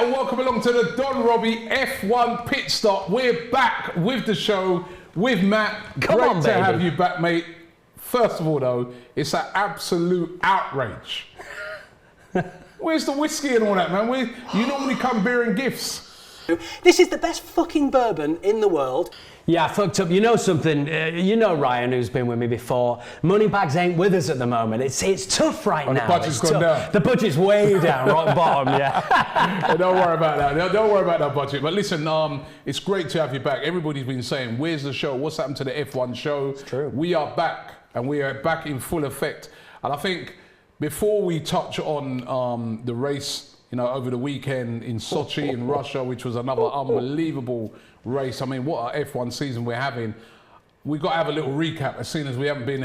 and welcome along to the Don Robbie F1 Pit Stop. We're back with the show with Matt. Great to have you back, mate. First of all, though, it's an absolute outrage. Where's the whiskey and all that, man? You normally come bearing gifts. This is the best fucking bourbon in the world. Yeah, I fucked up. You know something? You know Ryan, who's been with me before. Moneybags ain't with us at the moment. It's tough right now. The budget's gone down. The budget's way down, rock bottom, yeah. Don't worry about that. Don't worry about that budget. But listen, it's great to have you back. Everybody's been saying, where's the show? What's happened to the F1 show? It's true. We are back, and we are back in full effect. And I think before we touch on the race, over the weekend in Sochi in Russia, which was another unbelievable race. I mean, what an F1 season we're having. We've got to have a little recap as soon as we haven't been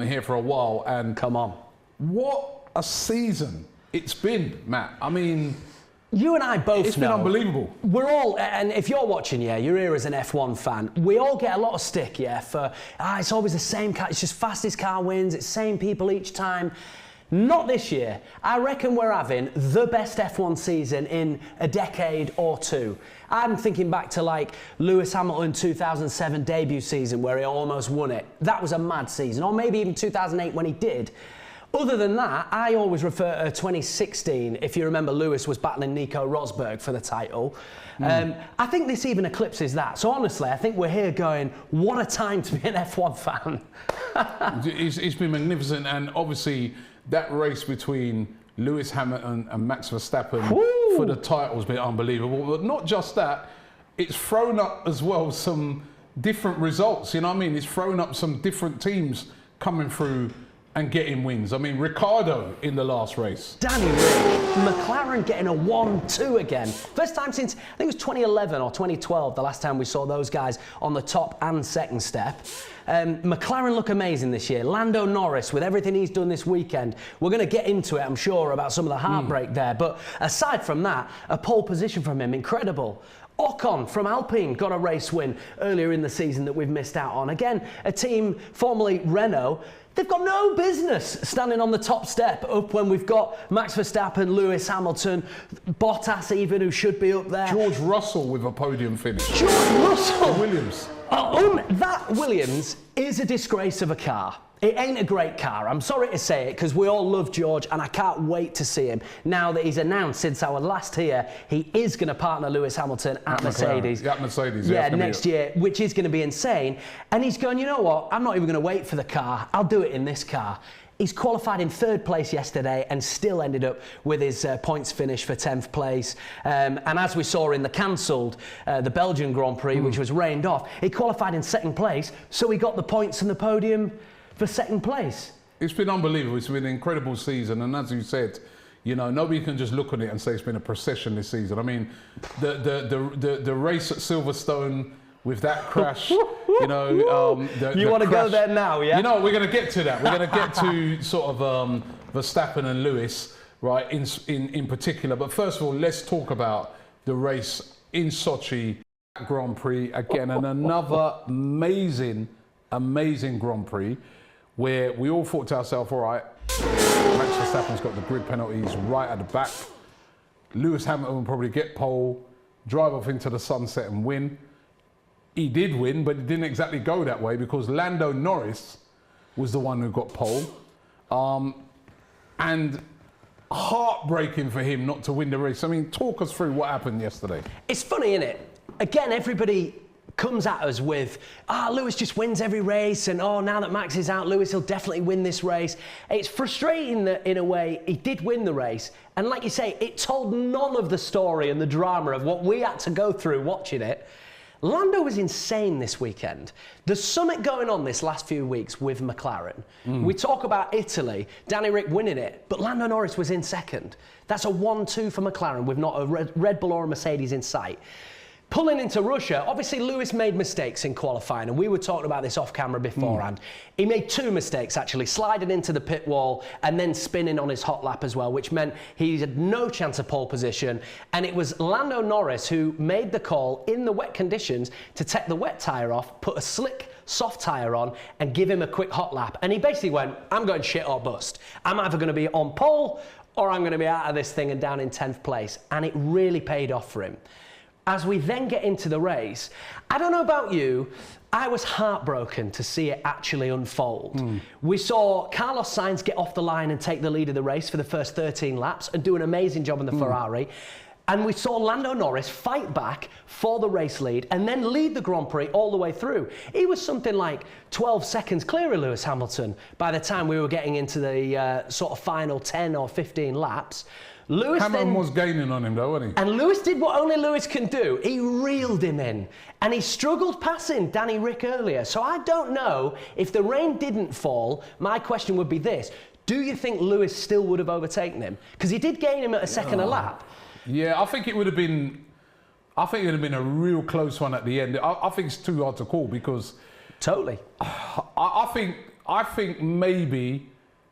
here for a while. And come on. What a season it's been, Matt. I mean, you and I both it's been unbelievable. We're all, and if you're watching, you're here as an F1 fan, we all get a lot of stick, for, it's always the same car, it's just fastest car wins, it's same people each time. Not this year. I reckon we're having the best F1 season in a decade or two. I'm thinking back to like Lewis Hamilton 2007 debut season where he almost won it. That was a mad season. Or maybe even 2008 when he did. Other than that, I always refer to 2016. If you remember, Lewis was battling Nico Rosberg for the title. I think this even eclipses that. So honestly, I think we're here going, what a time to be an F1 fan. It's been magnificent, and obviously that race between Lewis Hamilton and Max Verstappen for the title's been unbelievable. But not just that, it's thrown up as well some different results. You know what I mean? It's thrown up some different teams coming through and getting wins. I mean, Ricciardo in the last race. Danny Rick, McLaren getting a 1-2 again. First time since, I think it was 2011 or 2012, the last time we saw those guys on the top and second step. McLaren look amazing this year. Lando Norris, with everything he's done this weekend, we're going to get into it, I'm sure, about some of the heartbreak there. But aside from that, a pole position from him, incredible. Ocon from Alpine got a race win earlier in the season that we've missed out on. Again, a team formerly Renault. They've got no business standing on the top step up when we've got Max Verstappen, Lewis Hamilton, Bottas even, who should be up there. George Russell with a podium finish. George Russell! Williams. That Williams is a disgrace of a car. It ain't a great car. I'm sorry to say it, because we all love George and I can't wait to see him. Now that he's announced since our last here, he is going to partner Lewis Hamilton at Mercedes. At Mercedes, yeah, next year, which is going to be insane. And he's going, you know what, I'm not even going to wait for the car. I'll do it in this car. He's qualified in 3rd place yesterday and still ended up with his points finish for 10th place. And as we saw in the cancelled, the Belgian Grand Prix, which was rained off, he qualified in 2nd place, so he got the points and the podium for 2nd place. It's been unbelievable. It's been an incredible season, and as you said, nobody can just look at it and say it's been a procession this season. I mean, the race at Silverstone with that crash, you want to go there now, yeah? We're going to get to that. We're going to get to sort of Verstappen and Lewis, right, in particular. But first of all, let's talk about the race in Sochi Grand Prix again, and another amazing Grand Prix, where we all thought to ourselves, all right, Max Verstappen's got the grid penalties right at the back. Lewis Hamilton will probably get pole, drive off into the sunset and win. He did win, but it didn't exactly go that way because Lando Norris was the one who got pole. And heartbreaking for him not to win the race. I mean, talk us through what happened yesterday. It's funny, isn't it? Again, everybody comes at us with, Lewis just wins every race, and now that Max is out, Lewis will definitely win this race. It's frustrating that, in a way, he did win the race, and like you say, it told none of the story and the drama of what we had to go through watching it. Lando was insane this weekend. There's something going on this last few weeks with McLaren. We talk about Italy, Danny Rick winning it, but Lando Norris was in 2nd. That's a 1-2 for McLaren with not a Red Bull or a Mercedes in sight. Pulling into Russia, obviously Lewis made mistakes in qualifying, and we were talking about this off camera beforehand. He made 2 mistakes actually, sliding into the pit wall and then spinning on his hot lap as well, which meant he had no chance of pole position. And it was Lando Norris who made the call in the wet conditions to take the wet tyre off, put a slick soft tyre on and give him a quick hot lap. And he basically went, I'm going shit or bust. I'm either going to be on pole or I'm going to be out of this thing and down in 10th place. And it really paid off for him. As we then get into the race, I don't know about you, I was heartbroken to see it actually unfold. We saw Carlos Sainz get off the line and take the lead of the race for the first 13 laps and do an amazing job in the Ferrari. And we saw Lando Norris fight back for the race lead and then lead the Grand Prix all the way through. He was something like 12 seconds clear of Lewis Hamilton by the time we were getting into the sort of final 10 or 15 laps. Hamilton was gaining on him though, wasn't he? And Lewis did what only Lewis can do. He reeled him in. And he struggled passing Danny Rick earlier. So I don't know if the rain didn't fall. My question would be this. Do you think Lewis still would have overtaken him? Because he did gain him at a second a lap. Yeah, I think it would have been a real close one at the end. I think it's too hard to call because... Totally. I think maybe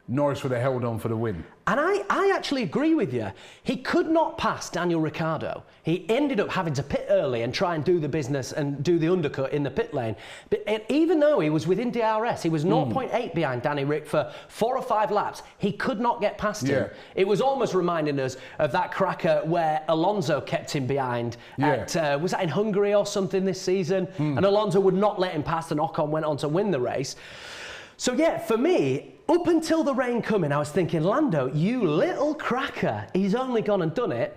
Norris would have held on for the win. And I actually agree with you. He could not pass Daniel Ricciardo. He ended up having to pit early and try and do the business and do the undercut in the pit lane. But even though he was within DRS, he was 0.8 behind Danny Rick for 4 or 5 laps. He could not get past him. It was almost reminding us of that cracker where Alonso kept him behind. At, was that in Hungary or something this season? And Alonso would not let him pass and Ocon went on to win the race. So yeah, for me, up until the rain coming, I was thinking, Lando, you little cracker. He's only gone and done it.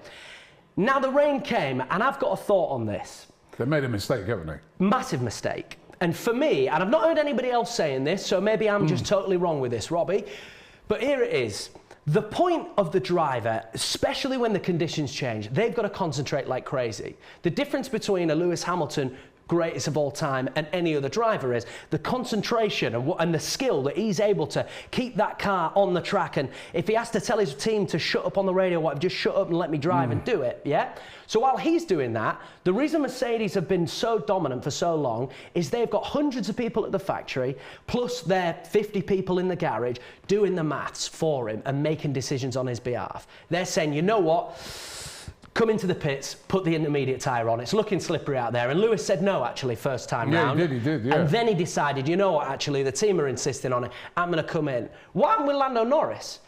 Now the rain came, and I've got a thought on this. They made a mistake, haven't they? Massive mistake. And for me, and I've not heard anybody else saying this, so maybe I'm just totally wrong with this, Robbie, but here it is. The point of the driver, especially when the conditions change, they've got to concentrate like crazy. The difference between a Lewis Hamilton greatest of all time and any other driver is the concentration and the skill that he's able to keep that car on the track, and if he has to tell his team to shut up on the radio, what, just shut up and let me drive and do it, yeah? So while he's doing that, the reason Mercedes have been so dominant for so long is they've got hundreds of people at the factory, plus their 50 people in the garage doing the maths for him and making decisions on his behalf. They're saying, you know what? Come into the pits, put the intermediate tyre on. It's looking slippery out there. And Lewis said no, actually, first time round. He did, yeah. And then he decided, you know what, actually, the team are insisting on it. I'm going to come in. What happened with Lando Norris?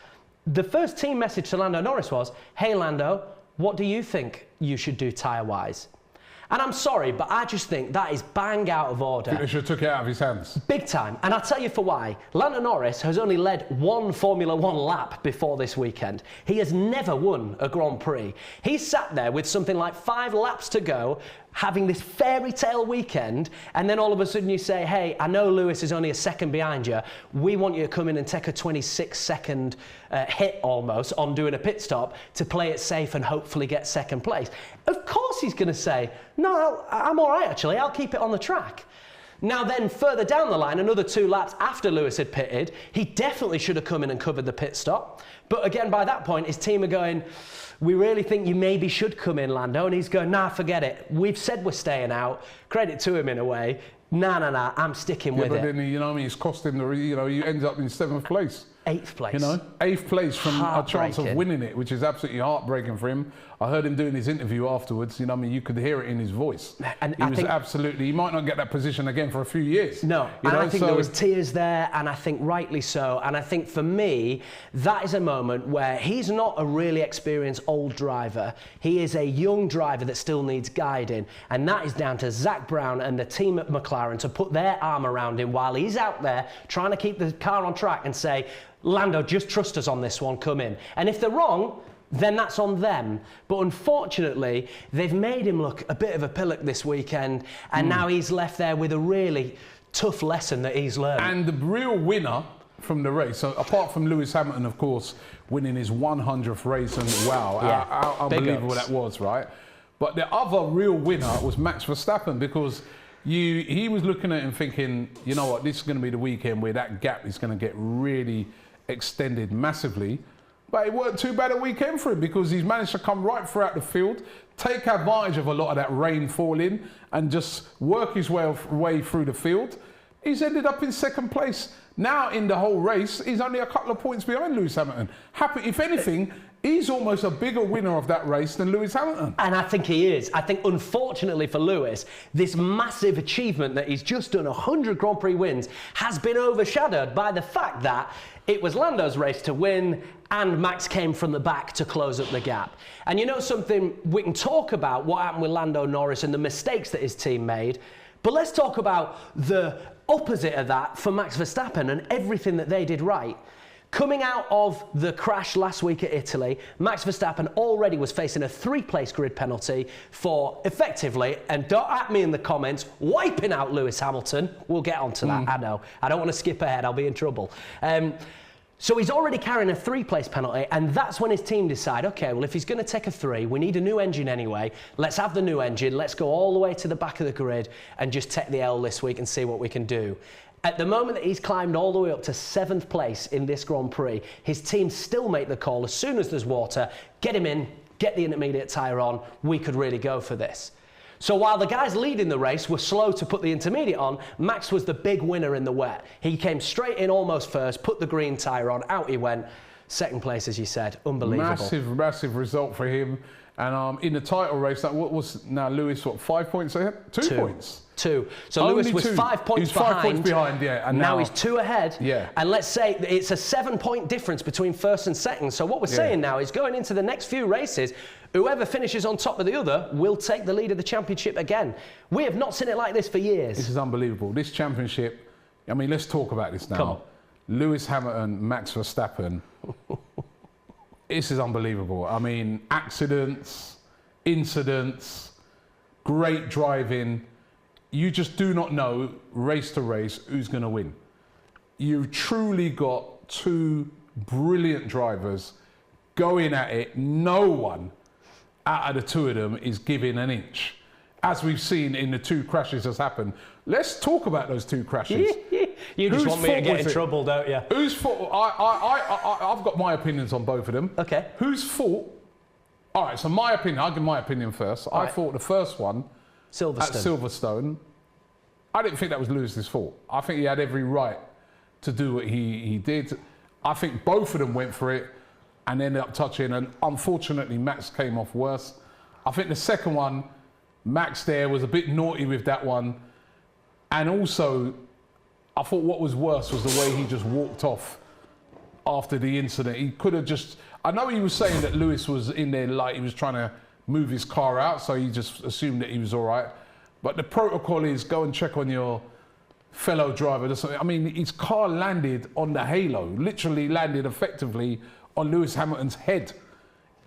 The first team message to Lando Norris was, hey, Lando, what do you think you should do tyre-wise? And I'm sorry, but I just think that is bang out of order. He should have took it out of his hands. Big time. And I'll tell you for why. Lando Norris has only led one Formula One lap before this weekend. He has never won a Grand Prix. He sat there with something like 5 laps to go, having this fairy tale weekend, and then all of a sudden you say, hey, I know Lewis is only a second behind you. We want you to come in and take a 26-second hit almost on doing a pit stop to play it safe and hopefully get second place. Of course he's going to say, no, I'm all right, actually. I'll keep it on the track. Now then, further down the line, another 2 laps after Lewis had pitted, he definitely should have come in and covered the pit stop. But again, by that point, his team are going, we really think you maybe should come in, Lando. And he's going, nah, forget it. We've said we're staying out. Credit to him in a way. Nah, I'm sticking with it. But then, you know what I mean, it's cost him, he ends up in 7th place. 8th place. You know, 8th place from a chance of winning it, which is absolutely heartbreaking for him. I heard him doing his interview afterwards. You know, I mean, you could hear it in his voice. And he was absolutely. He might not get that position again for a few years. No, and I think there was tears there, and I think rightly so. And I think for me, that is a moment where he's not a really experienced old driver. He is a young driver that still needs guiding, and that is down to Zach Brown and the team at McLaren to put their arm around him while he's out there trying to keep the car on track and say, Lando, just trust us on this one, come in. And if they're wrong, then that's on them. But unfortunately, they've made him look a bit of a pillock this weekend, and now he's left there with a really tough lesson that he's learned. And the real winner from the race, so apart from Lewis Hamilton, of course, winning his 100th race, and wow, how unbelievable that was, right? But the other real winner was Max Verstappen, because he was looking at him thinking, you know what, this is going to be the weekend where that gap is going to get really extended massively. But it weren't too bad a weekend for him, because he's managed to come right throughout the field, take advantage of a lot of that rain falling, and just work his way through the field. He's ended up in 2nd place. Now in the whole race, he's only a couple of points behind Lewis Hamilton. If anything, he's almost a bigger winner of that race than Lewis Hamilton. And I think he is. I think, unfortunately for Lewis, this massive achievement that he's just done, 100 Grand Prix wins, has been overshadowed by the fact that it was Lando's race to win and Max came from the back to close up the gap. And you know something, we can talk about what happened with Lando Norris and the mistakes that his team made, but let's talk about the opposite of that for Max Verstappen and everything that they did right. Coming out of the crash last week at Italy, Max Verstappen already was facing a 3-place grid penalty for effectively, and don't at me in the comments, wiping out Lewis Hamilton. We'll get onto that, I know. I don't want to skip ahead, I'll be in trouble. So he's already carrying a 3-place penalty, and that's when his team decide, okay, well, if he's going to take a 3, we need a new engine anyway. Let's have the new engine. Let's go all the way to the back of the grid and just take the L this week and see what we can do. At the moment that he's climbed all the way up to 7th place in this Grand Prix, his team still make the call as soon as there's water, get him in, get the intermediate tyre on, we could really go for this. So while the guys leading the race were slow to put the intermediate on, Max was the big winner in the wet. He came straight in almost first, put the green tyre on, out he went. 2nd place, as you said, unbelievable. Massive result for him. And in the title race, that what was now Lewis, what, 5 points ahead? 2 points. 2. So Only Lewis was 2. 5 points He's 5 points behind, yeah. And now he's 2 ahead. Yeah. And let's say it's a 7-point difference between 1st and 2nd. So what we're saying now is going into the next few races, whoever finishes on top of the other will take the lead of the championship again. We have not seen it like this for years. This is unbelievable. This championship, I mean, let's talk about this now. Come on. Lewis Hamilton, Max Verstappen. This is unbelievable. I mean, accidents, incidents, great driving. You just do not know, race to race, who's going to win. You've truly got 2 brilliant drivers going at it. No one out of the 2 of them is giving an inch, as we've seen in the 2 crashes that's happened. Let's talk about those 2 crashes. You just want me to get in trouble, don't you? Whose fault? I've got my opinions on both of them. Okay. Whose fault? All right, so my opinion, I'll give my opinion first. I thought the first one at Silverstone, I didn't think that was Lewis's fault. I think he had every right to do what he did. I think both of them went for it and ended up touching, and unfortunately Max came off worse. I think the second one, Max there was a bit naughty with that one, and also I thought what was worse was the way he just walked off after the incident. He could have just, I know he was saying that Lewis was in there like he was trying to move his car out, so he just assumed that he was all right. But the protocol is go and check on your fellow driver. I mean, his car landed on the halo, literally landed effectively on Lewis Hamilton's head.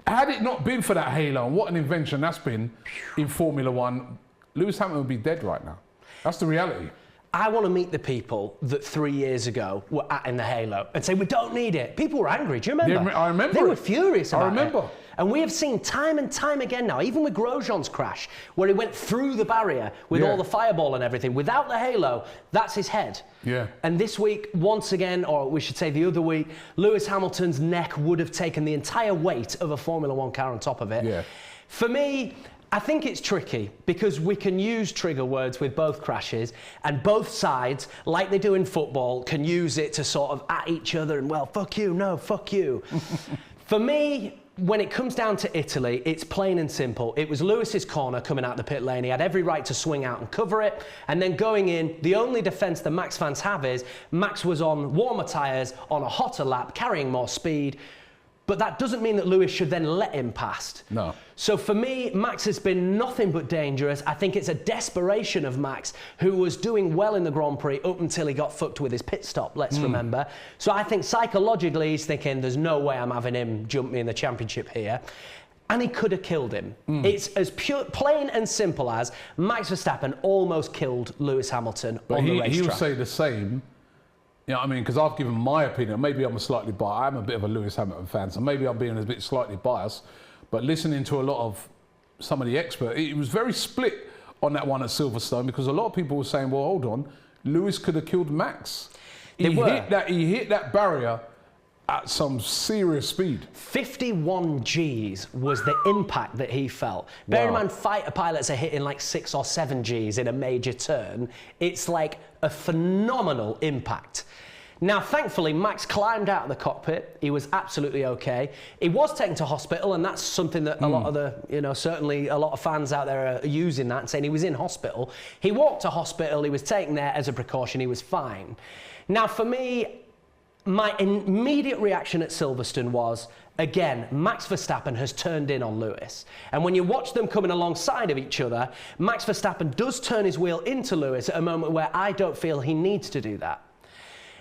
Had it not been for that halo, and what an invention that's been in Formula One, Lewis Hamilton would be dead right now. That's the reality. I want to meet the people that 3 years ago were at in the halo and say, we don't need it. People were angry, do you remember? I remember. They were furious about it. I remember. And we have seen time and time again now, even with Grosjean's crash, where he went through the barrier with all the fireball and everything. Without the halo, that's his head. Yeah. And this week, once again, or we should say the other week, Lewis Hamilton's neck would have taken the entire weight of a Formula One car on top of it. Yeah. For me, I think it's tricky because we can use trigger words with both crashes, and both sides, like they do in football, can use it to sort of at each other and, well, fuck you, no, fuck you. For me, when it comes down to Italy, it's plain and simple. It was Lewis's corner coming out the pit lane. He had every right to swing out and cover it. And then going in, the only defence the Max fans have is Max was on warmer tyres, on a hotter lap, carrying more speed. But that doesn't mean that Lewis should then let him past. No. So for me, Max has been nothing but dangerous. I think it's a desperation of Max, who was doing well in the Grand Prix up until he got fucked with his pit stop, let's remember. So I think psychologically he's thinking, there's no way I'm having him jump me in the championship here. And he could have killed him. It's as plain and simple as Max Verstappen almost killed Lewis Hamilton on the racetrack. He'll say the same. You know what I mean? Because I've given my opinion. Maybe I'm slightly biased. I'm a bit of a Lewis Hamilton fan, so maybe I'm being a bit slightly biased. But listening to a lot of some of the experts, it was very split on that one at Silverstone, because a lot of people were saying, well, hold on, Lewis could have killed Max. He hit that barrier at some serious speed. 51 Gs was the impact that he felt. Wow. Bear in mind, fighter pilots are hitting like 6 or 7 Gs in a major turn. It's like a phenomenal impact. Now, thankfully, Max climbed out of the cockpit. He was absolutely okay. He was taken to hospital, and that's something that a lot of the, certainly a lot of fans out there are using that and saying he was in hospital. He walked to hospital. He was taken there as a precaution. He was fine. Now, for me, my immediate reaction at Silverstone was, again, Max Verstappen has turned in on Lewis. And when you watch them coming alongside of each other, Max Verstappen does turn his wheel into Lewis at a moment where I don't feel he needs to do that.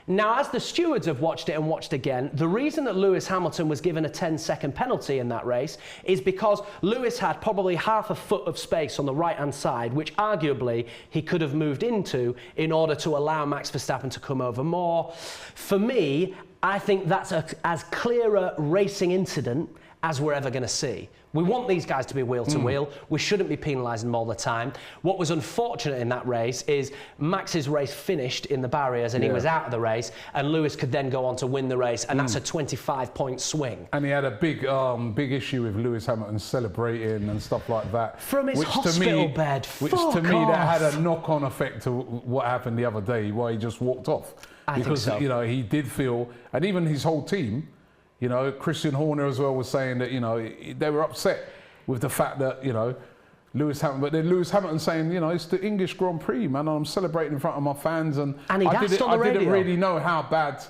Now, as the stewards have watched it and watched again, the reason that Lewis Hamilton was given a 10-second penalty in that race is because Lewis had probably half a foot of space on the right-hand side, which arguably he could have moved into in order to allow Max Verstappen to come over more. For me, I think that's as clear a racing incident as we're ever going to see. We want these guys to be wheel to wheel. We shouldn't be penalising them all the time. What was unfortunate in that race is Max's race finished in the barriers and he was out of the race, and Lewis could then go on to win the race, and that's a 25-point swing. And he had a big issue with Lewis Hamilton celebrating and stuff like that. From his hospital bed. Which to me that had a knock-on effect to what happened the other day, why he just walked off. Because he did feel, and even his whole team, Christian Horner as well was saying that, they were upset with the fact that, Lewis Hamilton, but then Lewis Hamilton saying, it's the English Grand Prix, man, and I'm celebrating in front of my fans. And I didn't really know how bad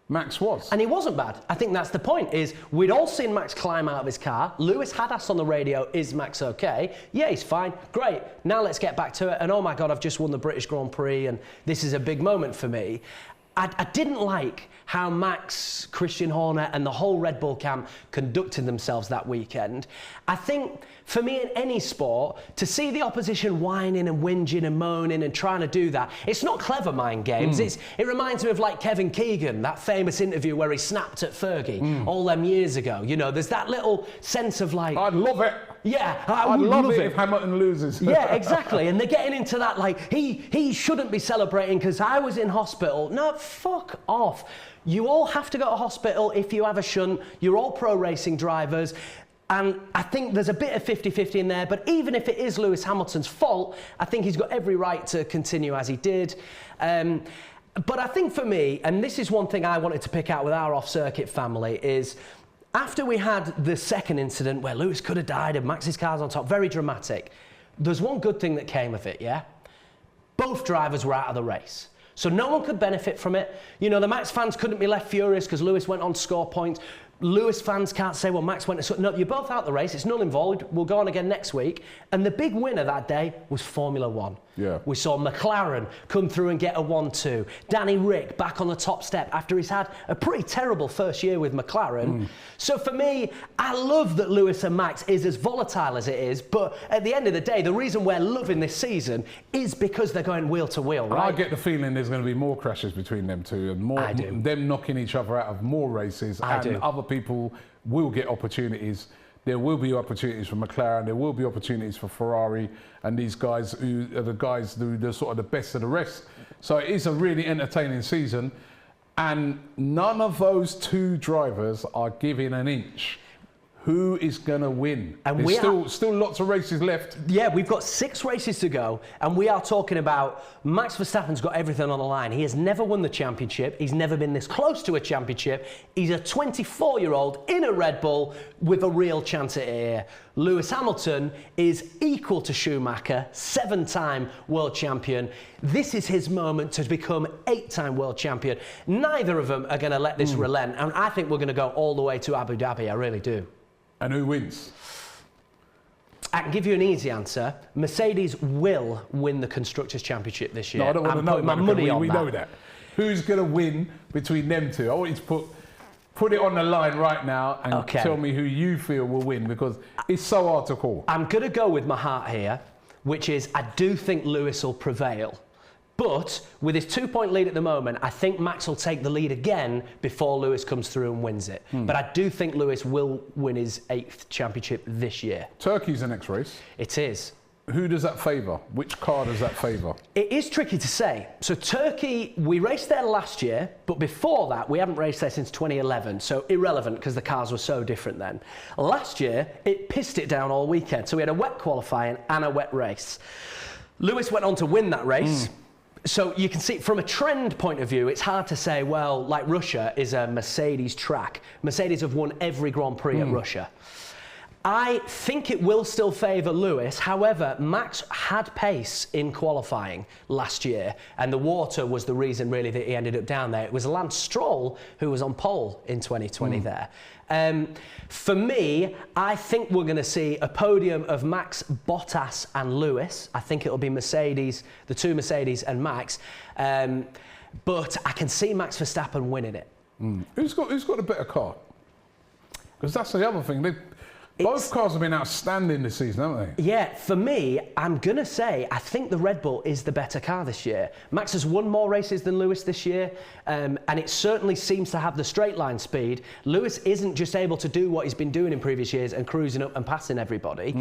Max was. And he wasn't bad. I think that's the point, is we'd all seen Max climb out of his car. Lewis had asked on the radio, is Max okay? Yeah, he's fine. Great. Now let's get back to it. And oh my God, I've just won the British Grand Prix and this is a big moment for me. I didn't like how Max, Christian Horner and the whole Red Bull camp conducted themselves that weekend. I think, for me in any sport, to see the opposition whining and whinging and moaning and trying to do that, it's not clever mind games. It reminds me of like Kevin Keegan, that famous interview where he snapped at Fergie all them years ago. There's that little sense of like... I'd love it. Yeah, I'd love it if Hamilton loses. Yeah, exactly. And they're getting into that like, he shouldn't be celebrating because I was in hospital. No, fuck off. You all have to go to hospital if you have a shunt. You're all pro racing drivers. And I think there's a bit of 50-50 in there, but even if it is Lewis Hamilton's fault, I think he's got every right to continue as he did. But I think for me, and this is one thing I wanted to pick out with our off-circuit family, is after we had the second incident where Lewis could have died and Max's car's on top, very dramatic, there's one good thing that came of it, yeah? Both drivers were out of the race. So no one could benefit from it. The Max fans couldn't be left furious because Lewis went on to score points. Lewis fans can't say, well, Max went to... No, you're both out the race. It's null and void. We'll go on again next week. And the big winner that day was Formula One. Yeah. We saw McLaren come through and get a 1-2. Danny Rick back on the top step after he's had a pretty terrible first year with McLaren. So for me, I love that Lewis and Max is as volatile as it is, but at the end of the day, the reason we're loving this season is because they're going wheel to wheel, right? I get the feeling there's going to be more crashes between them two and more them knocking each other out of more races, and other people will get opportunities. There will be opportunities for McLaren, there will be opportunities for Ferrari, and these guys who are the guys who are sort of the best of the rest. So it is a really entertaining season, and none of those two drivers are giving an inch. Who is going to win? And there's still lots of races left. Yeah, we've got 6 races to go, and we are talking about Max Verstappen's got everything on the line. He has never won the championship. He's never been this close to a championship. He's a 24-year-old in a Red Bull with a real chance at it here. Lewis Hamilton is equal to Schumacher, 7-time world champion. This is his moment to become 8-time world champion. Neither of them are going to let this relent, and I think we're going to go all the way to Abu Dhabi. I really do. And who wins? I can give you an easy answer. Mercedes will win the Constructors' Championship this year. No, I don't want to know. My money on that. We know that. Who's going to win between them two? I want you to put it on the line right now and tell me who you feel will win, because it's so hard to call. I'm going to go with my heart here, which is I do think Lewis will prevail. But with his 2-point lead at the moment, I think Max will take the lead again before Lewis comes through and wins it. But I do think Lewis will win his 8th championship this year. Turkey's the next race. It is. Who does that favour? Which car does that favour? It is tricky to say. So Turkey, we raced there last year, but before that, we haven't raced there since 2011. So irrelevant because the cars were so different then. Last year, it pissed it down all weekend. So we had a wet qualifying and a wet race. Lewis went on to win that race. So you can see from a trend point of view, it's hard to say, well, like Russia is a Mercedes track. Mercedes have won every Grand Prix at Russia. I think it will still favour Lewis. However, Max had pace in qualifying last year, and the water was the reason really that he ended up down there. It was Lance Stroll who was on pole in 2020 there. For me, I think we're going to see a podium of Max, Bottas and Lewis. I think it'll be Mercedes, the two Mercedes and Max. But I can see Max Verstappen winning it. Who's got a better car? Because that's the other thing. Both cars have been outstanding this season, haven't they? Yeah, for me, I'm going to say I think the Red Bull is the better car this year. Max has won more races than Lewis this year, and it certainly seems to have the straight line speed. Lewis isn't just able to do what he's been doing in previous years and cruising up and passing everybody.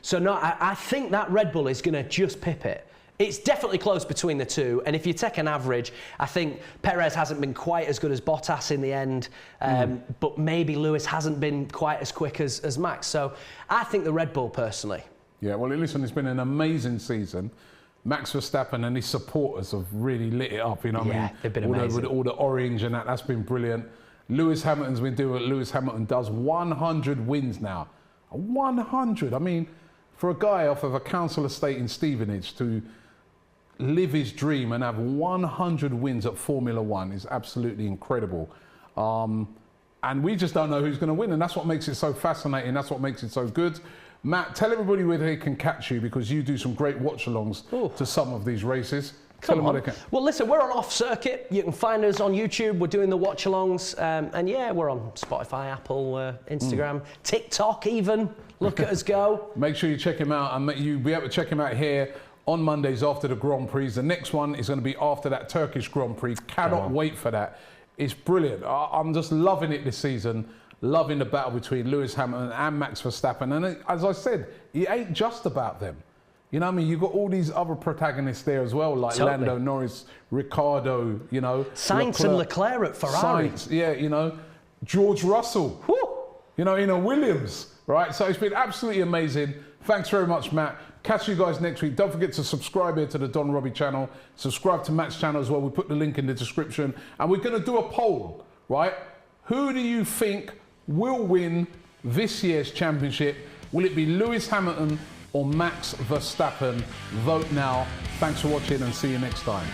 So no, I think that Red Bull is going to just pip it. It's definitely close between the two, and if you take an average, I think Perez hasn't been quite as good as Bottas in the end, but maybe Lewis hasn't been quite as quick as Max. So I think the Red Bull, personally. Yeah, well, listen, it's been an amazing season. Max Verstappen and his supporters have really lit it up, you know what I mean? They've been amazing. With all the orange and that's been brilliant. Lewis Hamilton's been doing what Lewis Hamilton does. 100 wins now. 100. I mean, for a guy off of a council estate in Stevenage to live his dream and have 100 wins at Formula One is absolutely incredible. And we just don't know who's going to win, and that's what makes it so fascinating. That's what makes it so good. Matt, tell everybody where they can catch you, because you do some great watch-alongs to some of these races. Tell them where they can. Well, listen, we're on Off Circuit. You can find us on YouTube. We're doing the watch-alongs, and yeah, we're on Spotify, Apple, Instagram, TikTok even. Look at us go. Make sure you check him out, and you'll be able to check him out here on Mondays after the Grand Prix. The next one is going to be after that Turkish Grand Prix. Cannot wait for that. It's brilliant. I'm just loving it this season. Loving the battle between Lewis Hamilton and Max Verstappen. And as I said, it ain't just about them. You know what I mean? You've got all these other protagonists there as well, like Lando, Norris, Ricciardo, you know. Sainz and Leclerc at Ferrari. Sainz, yeah, you know. George Russell, you know, in a Williams, right? So it's been absolutely amazing. Thanks very much, Matt. Catch you guys next week. Don't forget to subscribe here to the Don Robbie channel. Subscribe to Matt's channel as well. We put the link in the description. And we're going to do a poll, right? Who do you think will win this year's championship? Will it be Lewis Hamilton or Max Verstappen? Vote now. Thanks for watching and see you next time.